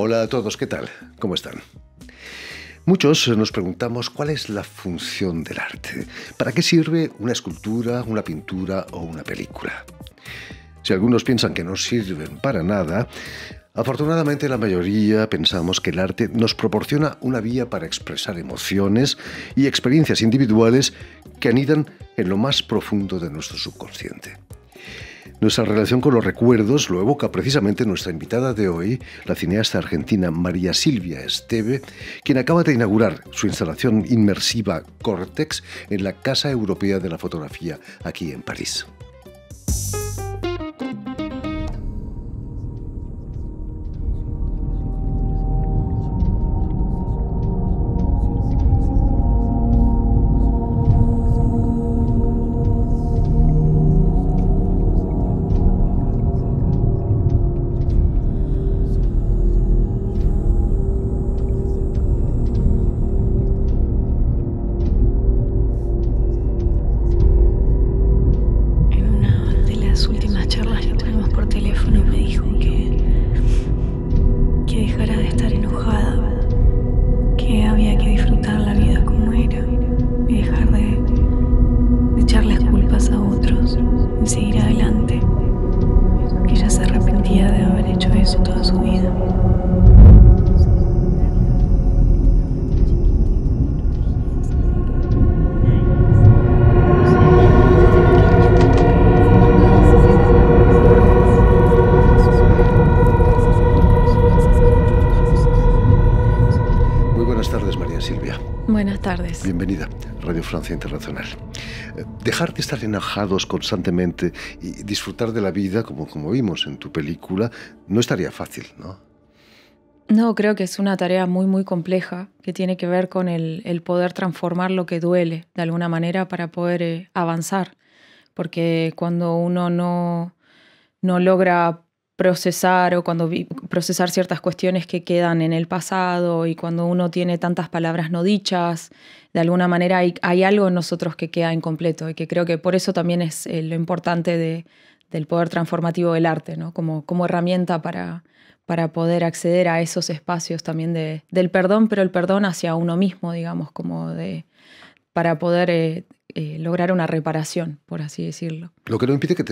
Hola a todos, ¿qué tal? ¿Cómo están? Muchos nos preguntamos cuál es la función del arte. ¿Para qué sirve una escultura, una pintura o una película? Si algunos piensan que no sirven para nada, afortunadamente la mayoría pensamos que el arte nos proporciona una vía para expresar emociones y experiencias individuales que anidan en lo más profundo de nuestro subconsciente. Nuestra relación con los recuerdos lo evoca precisamente nuestra invitada de hoy, la cineasta argentina María Silvia Esteve, quien acaba de inaugurar su instalación inmersiva Córtex en la Casa Europea de la Fotografía aquí en París. Buenas tardes. Bienvenida a Radio Francia Internacional. Dejar de estar enojados constantemente y disfrutar de la vida, como vimos en tu película, no estaría fácil, ¿no? No, creo que es una tarea muy compleja que tiene que ver con el poder transformar lo que duele de alguna manera para poder avanzar. Porque cuando uno no logra procesar procesar ciertas cuestiones que quedan en el pasado y cuando uno tiene tantas palabras no dichas, de alguna manera hay algo en nosotros que queda incompleto y que creo que por eso también es lo importante del poder transformativo del arte, ¿no? Como herramienta para poder acceder a esos espacios también del perdón, pero el perdón hacia uno mismo, digamos, para poder lograr una reparación, por así decirlo. Lo que no impide que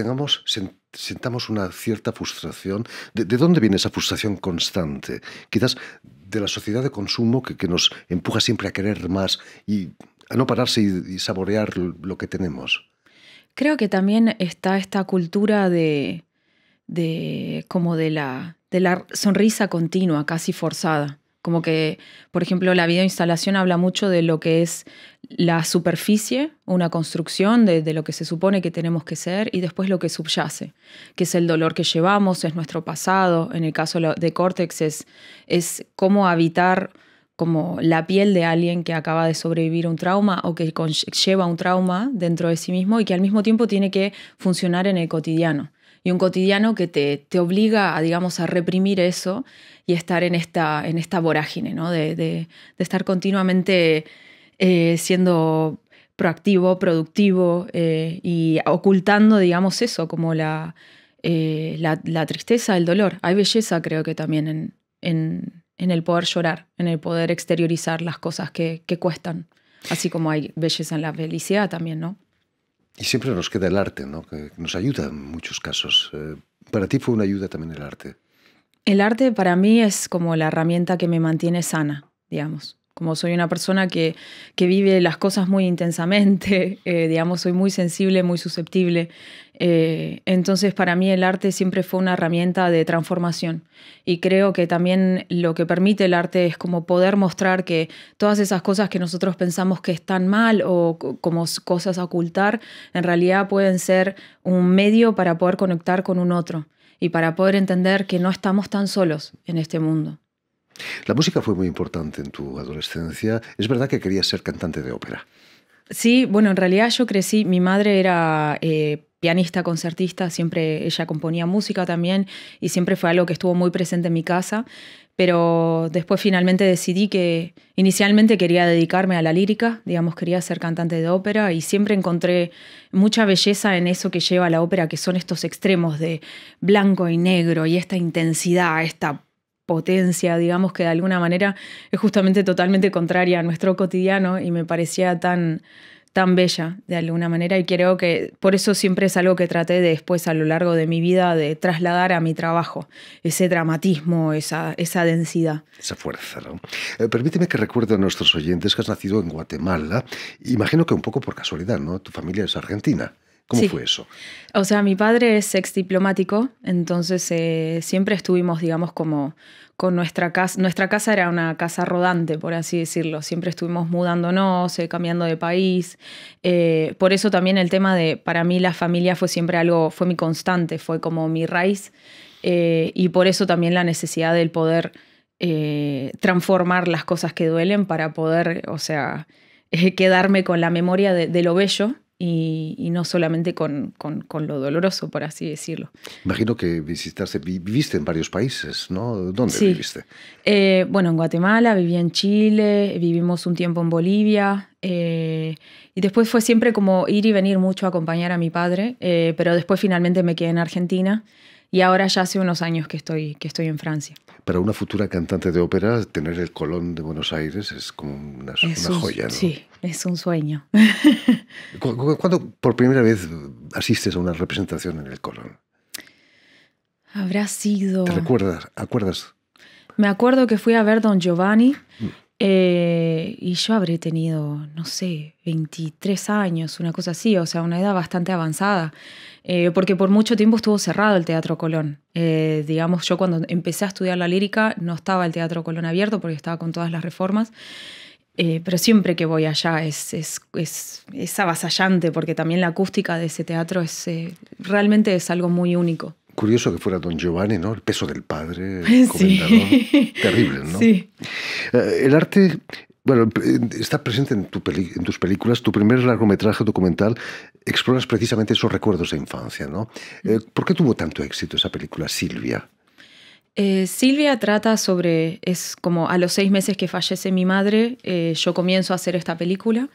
sintamos una cierta frustración. ¿De dónde viene esa frustración constante? Quizás de la sociedad de consumo que nos empuja siempre a querer más y a no pararse y saborear lo que tenemos. Creo que también está esta cultura de la sonrisa continua, casi forzada. Como que, por ejemplo, la videoinstalación habla mucho de lo que es la superficie, una construcción de lo que se supone que tenemos que ser y después lo que subyace, que es el dolor que llevamos, es nuestro pasado. En el caso de Córtex es cómo habitar como la piel de alguien que acaba de sobrevivir a un trauma o que lleva un trauma dentro de sí mismo y que al mismo tiempo tiene que funcionar en el cotidiano. Y un cotidiano que te obliga a reprimir eso y estar en esta vorágine, ¿no? de estar continuamente siendo proactivo, productivo y ocultando, eso, como la tristeza, el dolor. Hay belleza, creo que también en el poder llorar, en el poder exteriorizar las cosas que cuestan, así como hay belleza en la felicidad también, ¿no? Y siempre nos queda el arte, ¿no? Que nos ayuda en muchos casos. Para ti fue una ayuda también el arte. El arte para mí es como la herramienta que me mantiene sana, digamos. Como soy una persona que vive las cosas muy intensamente, soy muy sensible, muy susceptible. Entonces para mí el arte siempre fue una herramienta de transformación. Y creo que también lo que permite el arte es como poder mostrar que todas esas cosas que nosotros pensamos que están mal o como cosas a ocultar, en realidad pueden ser un medio para poder conectar con un otro y para poder entender que no estamos tan solos en este mundo. La música fue muy importante en tu adolescencia. ¿Es verdad que querías ser cantante de ópera? Sí, bueno, en realidad yo crecí, mi madre era pianista, concertista, siempre ella componía música también y siempre fue algo que estuvo muy presente en mi casa, pero después finalmente decidí que inicialmente quería dedicarme a la lírica, quería ser cantante de ópera y siempre encontré mucha belleza en eso que lleva a la ópera, que son estos extremos de blanco y negro y esta intensidad, esta potencia, digamos, que de alguna manera es justamente totalmente contraria a nuestro cotidiano y me parecía tan bella de alguna manera, y creo que por eso siempre es algo que traté de después a lo largo de mi vida de trasladar a mi trabajo, ese dramatismo, esa densidad. Esa fuerza, ¿no? Permíteme que recuerde a nuestros oyentes que has nacido en Guatemala. Imagino que un poco por casualidad, ¿no? Tu familia es argentina. ¿Cómo Sí. fue eso? O sea, mi padre es ex diplomático, entonces siempre estuvimos, digamos, como con nuestra casa. Nuestra casa era una casa rodante, por así decirlo. Siempre estuvimos mudándonos, cambiando de país. Por eso también el tema de, para mí la familia fue siempre algo, fue mi constante, fue como mi raíz. Y por eso también la necesidad del poder transformar las cosas que duelen para poder, o sea, quedarme con la memoria de lo bello. Y no solamente con lo doloroso, por así decirlo. Imagino que viviste en varios países, ¿no? ¿Dónde Sí. viviste? Bueno, en Guatemala, viví en Chile, vivimos un tiempo en Bolivia. Y después fue siempre como ir y venir mucho a acompañar a mi padre. Pero después finalmente me quedé en Argentina. Y ahora ya hace unos años que estoy en Francia. Para una futura cantante de ópera, tener el Colón de Buenos Aires es como una joya, ¿no? Sí, es un sueño. ¿Cuándo por primera vez asistes a una representación en el Colón? Habrá sido... ¿Te acuerdas? Me acuerdo que fui a ver Don Giovanni y yo habré tenido, no sé, 23 años, una cosa así, o sea, una edad bastante avanzada. Porque por mucho tiempo estuvo cerrado el Teatro Colón. Digamos, yo cuando empecé a estudiar la lírica no estaba el Teatro Colón abierto porque estaba con todas las reformas. Pero siempre que voy allá es avasallante porque también la acústica de ese teatro realmente es algo muy único. Curioso que fuera Don Giovanni, ¿no? El peso del padre, Sí. comendador. Terrible, ¿no? Sí. El arte, bueno, está presente en tus películas. Tu primer largometraje documental exploras precisamente esos recuerdos de infancia, ¿no? ¿Por qué tuvo tanto éxito esa película, Silvia? Silvia trata sobre, es como a los 6 meses que fallece mi madre, yo comienzo a hacer esta película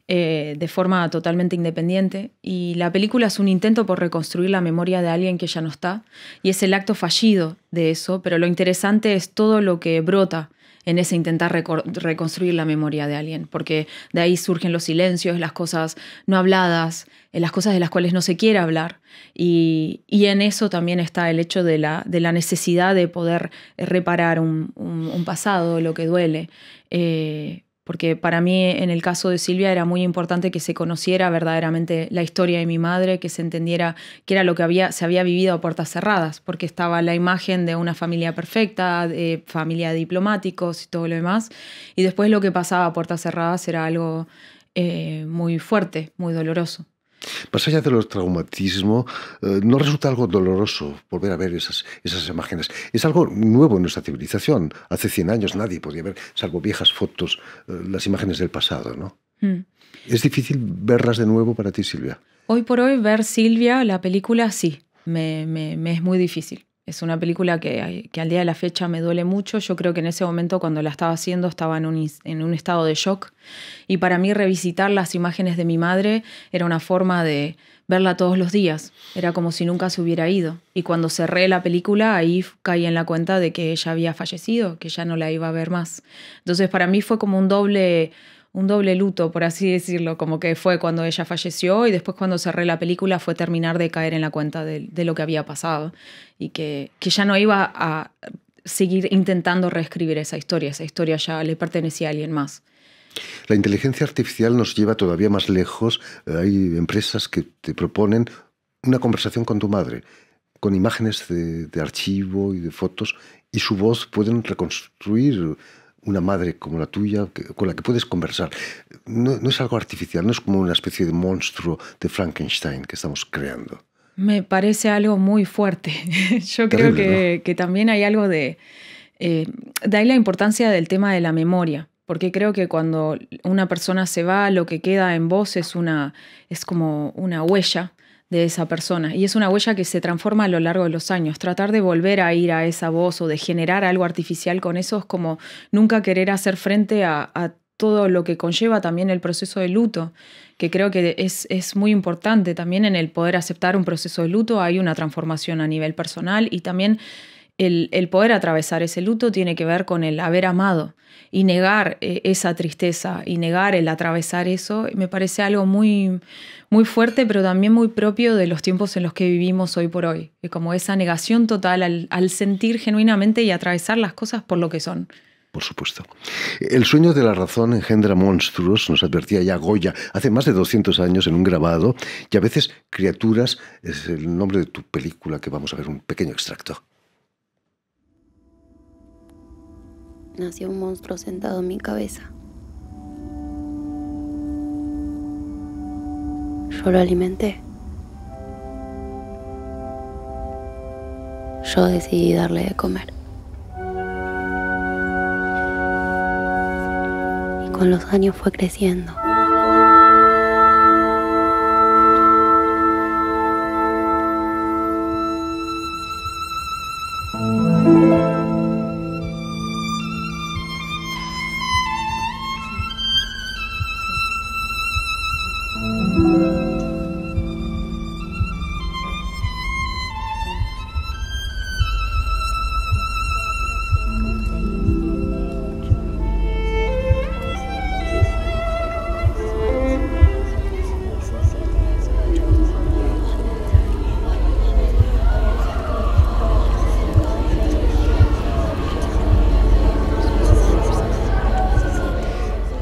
de forma totalmente independiente, y la película es un intento por reconstruir la memoria de alguien que ya no está, y es el acto fallido de eso, pero lo interesante es todo lo que brota en ese intentar reconstruir la memoria de alguien, porque de ahí surgen los silencios, las cosas no habladas, las cosas de las cuales no se quiere hablar, y en eso también está el hecho de la necesidad de poder reparar un pasado, lo que duele. Porque para mí, en el caso de Silvia, era muy importante que se conociera verdaderamente la historia de mi madre, que se entendiera qué era lo que se había vivido a puertas cerradas, porque estaba la imagen de una familia perfecta, de familia de diplomáticos y todo lo demás, y después lo que pasaba a puertas cerradas era algo muy fuerte, muy doloroso. Más allá de los traumatismos, ¿no resulta algo doloroso volver a ver esas imágenes? Es algo nuevo en nuestra civilización. Hace 100 años nadie podía ver, salvo viejas fotos, las imágenes del pasado, ¿no? ¿Es difícil verlas de nuevo para ti, Silvia? Hoy por hoy, ver Silvia, la película, sí, me es muy difícil. Es una película que al día de la fecha me duele mucho. Yo creo que en ese momento, cuando la estaba haciendo, estaba en un estado de shock. Y para mí revisitar las imágenes de mi madre era una forma de verla todos los días. Era como si nunca se hubiera ido. Y cuando cerré la película, ahí caí en la cuenta de que ella había fallecido, que ya no la iba a ver más. Entonces para mí fue como un doble luto, por así decirlo, como que fue cuando ella falleció y después cuando cerré la película fue terminar de caer en la cuenta de lo que había pasado y que ya no iba a seguir intentando reescribir esa historia ya le pertenecía a alguien más. La inteligencia artificial nos lleva todavía más lejos. Hay empresas que te proponen una conversación con tu madre, con imágenes de archivo y de fotos, y su voz pueden reconstruir una madre como la tuya, con la que puedes conversar. No es algo artificial, no es como una especie de monstruo de Frankenstein que estamos creando. Me parece algo muy fuerte. Yo Terrible, creo ¿no? que también hay algo de ahí la importancia del tema de la memoria, porque creo que cuando una persona se va, lo que queda en vos es como una huella de esa persona. Y es una huella que se transforma a lo largo de los años. Tratar de volver a ir a esa voz o de generar algo artificial con eso es como nunca querer hacer frente a todo lo que conlleva también el proceso de luto, que creo que es muy importante también en el poder aceptar un proceso de luto. Hay una transformación a nivel personal y también el poder atravesar ese luto tiene que ver con el haber amado y negar esa tristeza y negar el atravesar eso, me parece algo muy, muy fuerte, pero también muy propio de los tiempos en los que vivimos hoy por hoy. Como esa negación total al sentir genuinamente y atravesar las cosas por lo que son. Por supuesto. El sueño de la razón engendra monstruos, nos advertía ya Goya hace más de 200 años en un grabado, y a veces criaturas es el nombre de tu película, que vamos a ver un pequeño extracto. Nació un monstruo sentado en mi cabeza. Yo lo alimenté. Yo decidí darle de comer. Y con los años fue creciendo.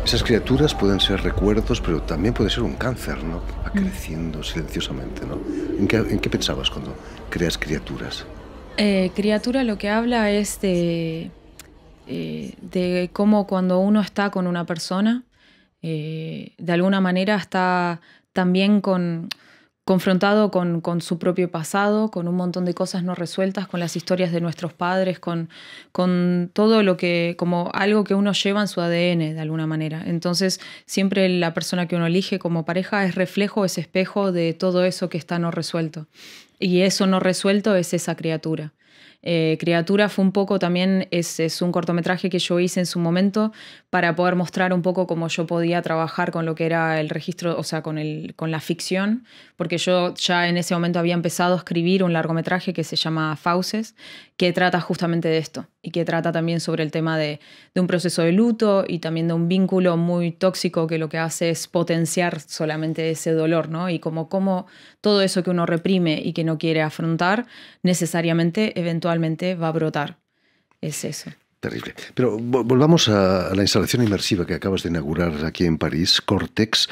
Esas criaturas pueden ser recuerdos, pero también puede ser un cáncer, ¿no? Que va creciendo silenciosamente, ¿no? ¿En qué pensabas cuando creas criaturas? Criatura lo que habla es de cómo cuando uno está con una persona, de alguna manera está también confrontado con su propio pasado, con un montón de cosas no resueltas, con las historias de nuestros padres, con todo lo que, como algo que uno lleva en su ADN de alguna manera. Entonces, siempre la persona que uno elige como pareja es reflejo, es espejo de todo eso que está no resuelto. Y eso no resuelto es esa criatura. Criatura fue un poco también, es un cortometraje que yo hice en su momento para poder mostrar un poco cómo yo podía trabajar con lo que era el registro, o sea, con la ficción, porque yo ya en ese momento había empezado a escribir un largometraje que se llama Fauces, que trata justamente de esto y que trata también sobre el tema de un proceso de luto y también de un vínculo muy tóxico que lo que hace es potenciar solamente ese dolor, ¿no? Y como todo eso que uno reprime y que no quiere afrontar, necesariamente, eventualmente va a brotar. Es eso. Terrible. Pero volvamos a la instalación inmersiva que acabas de inaugurar aquí en París, Córtex.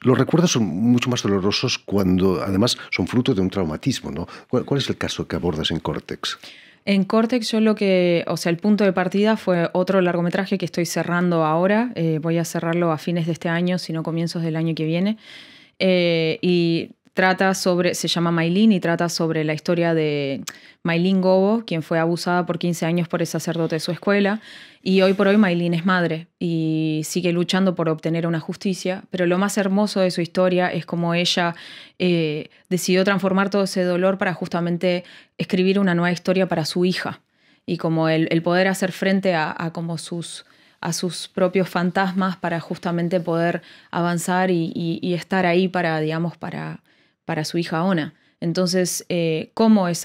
Los recuerdos son mucho más dolorosos cuando, además, son fruto de un traumatismo, ¿no? ¿Cuál es el caso que abordas en Córtex? En Córtex el punto de partida fue otro largometraje que estoy cerrando ahora. Voy a cerrarlo a fines de este año, si no comienzos del año que viene. Y se llama Maylin y trata sobre la historia de Maylin Gobo, quien fue abusada por 15 años por el sacerdote de su escuela. Y hoy por hoy Maylin es madre y sigue luchando por obtener una justicia. Pero lo más hermoso de su historia es como ella decidió transformar todo ese dolor para justamente escribir una nueva historia para su hija. Y como el poder hacer frente a sus propios fantasmas para justamente poder avanzar y estar ahí para su hija Ona. Entonces, cómo es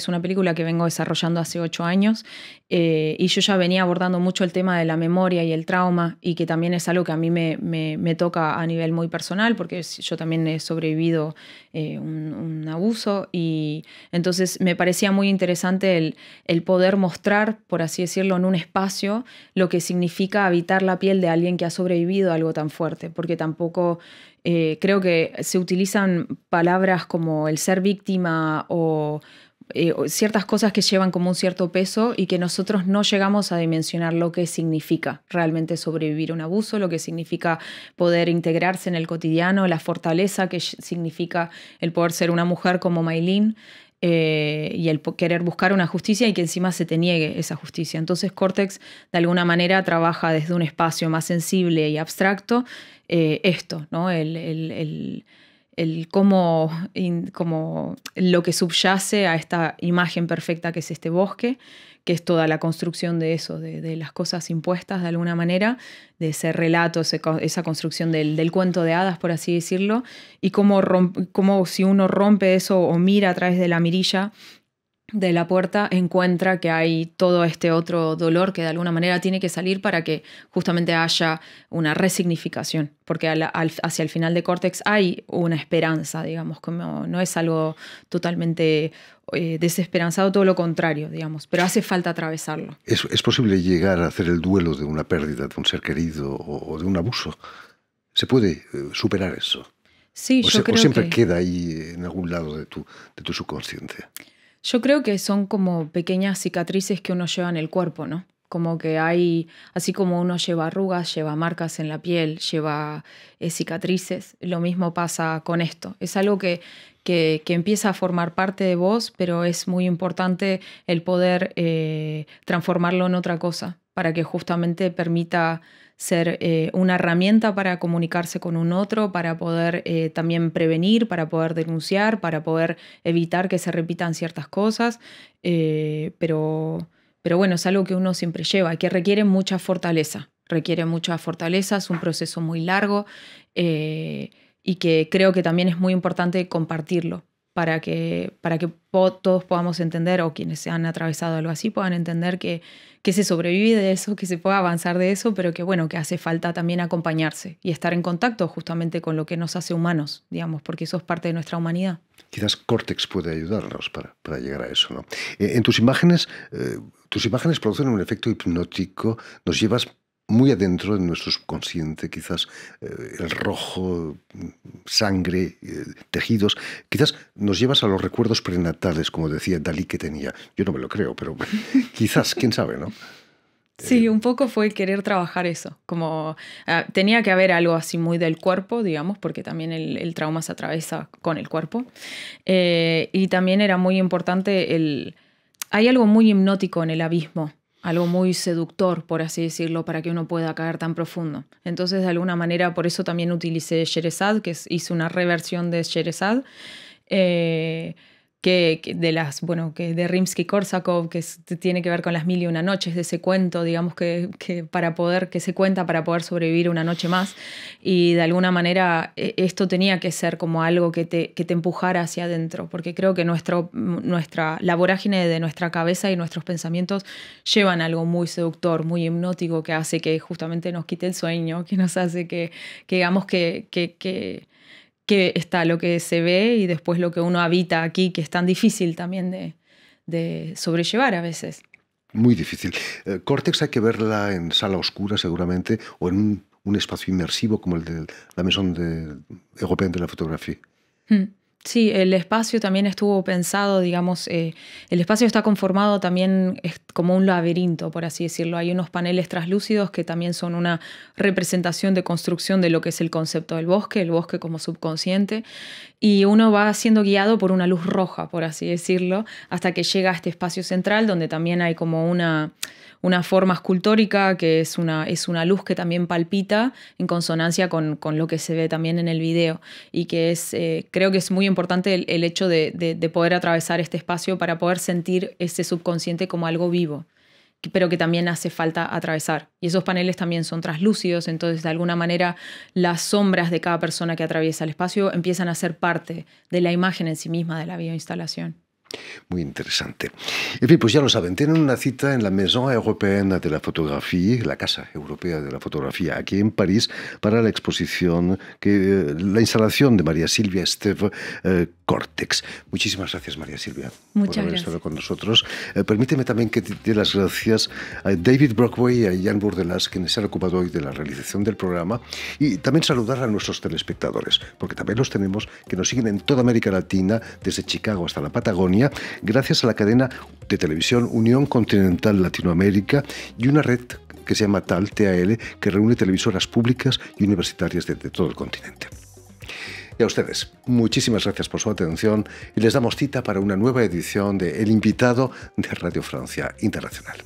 una película que vengo desarrollando hace 8 años y yo ya venía abordando mucho el tema de la memoria y el trauma y que también es algo que a mí me toca a nivel muy personal porque yo también he sobrevivido un abuso y entonces me parecía muy interesante el poder mostrar, por así decirlo, en un espacio lo que significa habitar la piel de alguien que ha sobrevivido a algo tan fuerte, porque tampoco creo que se utilizan palabras como el ser víctima o ciertas cosas que llevan como un cierto peso y que nosotros no llegamos a dimensionar lo que significa realmente sobrevivir a un abuso, lo que significa poder integrarse en el cotidiano, la fortaleza que significa el poder ser una mujer como Maylin y el querer buscar una justicia y que encima se te niegue esa justicia. Entonces Córtex de alguna manera trabaja desde un espacio más sensible y abstracto esto, ¿no? Como lo que subyace a esta imagen perfecta que es este bosque, que es toda la construcción de eso, de las cosas impuestas de alguna manera, de ese relato, esa construcción del cuento de hadas, por así decirlo, y cómo si uno rompe eso o mira a través de la mirilla, de la puerta encuentra que hay todo este otro dolor que de alguna manera tiene que salir para que justamente haya una resignificación, porque hacia el final de Córtex hay una esperanza, digamos, como no es algo totalmente desesperanzado, todo lo contrario, digamos, pero hace falta atravesarlo. ¿Es posible llegar a hacer el duelo de una pérdida de un ser querido o de un abuso? ¿Se puede superar eso? Sí, yo creo ¿O siempre que queda ahí en algún lado de tu subconsciente? Yo creo que son como pequeñas cicatrices que uno lleva en el cuerpo, ¿no? Como que hay, así como uno lleva arrugas, lleva marcas en la piel, lleva cicatrices, lo mismo pasa con esto. Es algo que empieza a formar parte de vos, pero es muy importante el poder transformarlo en otra cosa para que justamente permita ser una herramienta para comunicarse con un otro, para poder también prevenir, para poder denunciar, para poder evitar que se repitan ciertas cosas. Pero bueno, es algo que uno siempre lleva y que requiere mucha fortaleza. Requiere mucha fortaleza, es un proceso muy largo y que creo que también es muy importante compartirlo para que todos podamos entender, o quienes han atravesado algo así puedan entender que se sobrevive de eso, que se puede avanzar de eso, pero que bueno, que hace falta también acompañarse y estar en contacto justamente con lo que nos hace humanos, digamos, porque eso es parte de nuestra humanidad. Quizás Córtex puede ayudarnos para llegar a eso, ¿no? En tus imágenes producen un efecto hipnótico, nos llevas muy adentro de nuestro subconsciente, quizás el rojo, sangre, tejidos. Quizás nos llevas a los recuerdos prenatales, como decía Dalí que tenía. Yo no me lo creo, pero quizás, quién sabe, ¿no? Sí, un poco fue querer trabajar eso, como tenía que haber algo así muy del cuerpo, digamos, porque también el trauma se atraviesa con el cuerpo. Y también era muy importante hay algo muy hipnótico en el abismo, algo muy seductor, por así decirlo, para que uno pueda caer tan profundo. Entonces, de alguna manera, por eso también utilicé Sherazade, que hice una reversión de Sherazade, que de Rimsky-Korsakov, que tiene que ver con las 1001 noches, de ese cuento, digamos, que se cuenta para poder sobrevivir una noche más. Y de alguna manera esto tenía que ser como algo que te empujara hacia adentro, porque creo que la vorágine de nuestra cabeza y nuestros pensamientos llevan algo muy seductor, muy hipnótico, que hace que justamente nos quite el sueño, que nos hace que digamos que está lo que se ve y después lo que uno habita aquí, que es tan difícil también de sobrellevar a veces. Muy difícil. Córtex hay que verla en sala oscura seguramente o en un espacio inmersivo como el de la Maison Européenne de la Fotografía. Sí, el espacio también estuvo pensado, digamos, el espacio está conformado también como un laberinto, por así decirlo. Hay unos paneles translúcidos que también son una representación de construcción de lo que es el concepto del bosque, el bosque como subconsciente, y uno va siendo guiado por una luz roja, por así decirlo, hasta que llega a este espacio central donde también hay como una forma escultórica que es una luz que también palpita en consonancia con lo que se ve también en el video y que creo que es muy importante el hecho de poder atravesar este espacio para poder sentir ese subconsciente como algo vivo, pero que también hace falta atravesar. Y esos paneles también son translúcidos, entonces de alguna manera las sombras de cada persona que atraviesa el espacio empiezan a ser parte de la imagen en sí misma de la videoinstalación. Muy interesante. En fin, pues ya lo saben, tienen una cita en la Maison Européenne de la Fotografía, la Casa Europea de la Fotografía, aquí en París, para la exposición, la instalación de María Silvia Esteve, Córtex. Muchísimas gracias, María Silvia, por haber estado con nosotros. Permíteme también que dé las gracias a David Brockway y a Jan Burdelas, quienes se han ocupado hoy de la realización del programa, y también saludar a nuestros telespectadores, porque también los tenemos, que nos siguen en toda América Latina, desde Chicago hasta la Patagonia, gracias a la cadena de televisión Unión Continental Latinoamérica y una red que se llama TAL, que reúne televisoras públicas y universitarias de todo el continente. Y a ustedes, muchísimas gracias por su atención y les damos cita para una nueva edición de El Invitado de Radio Francia Internacional.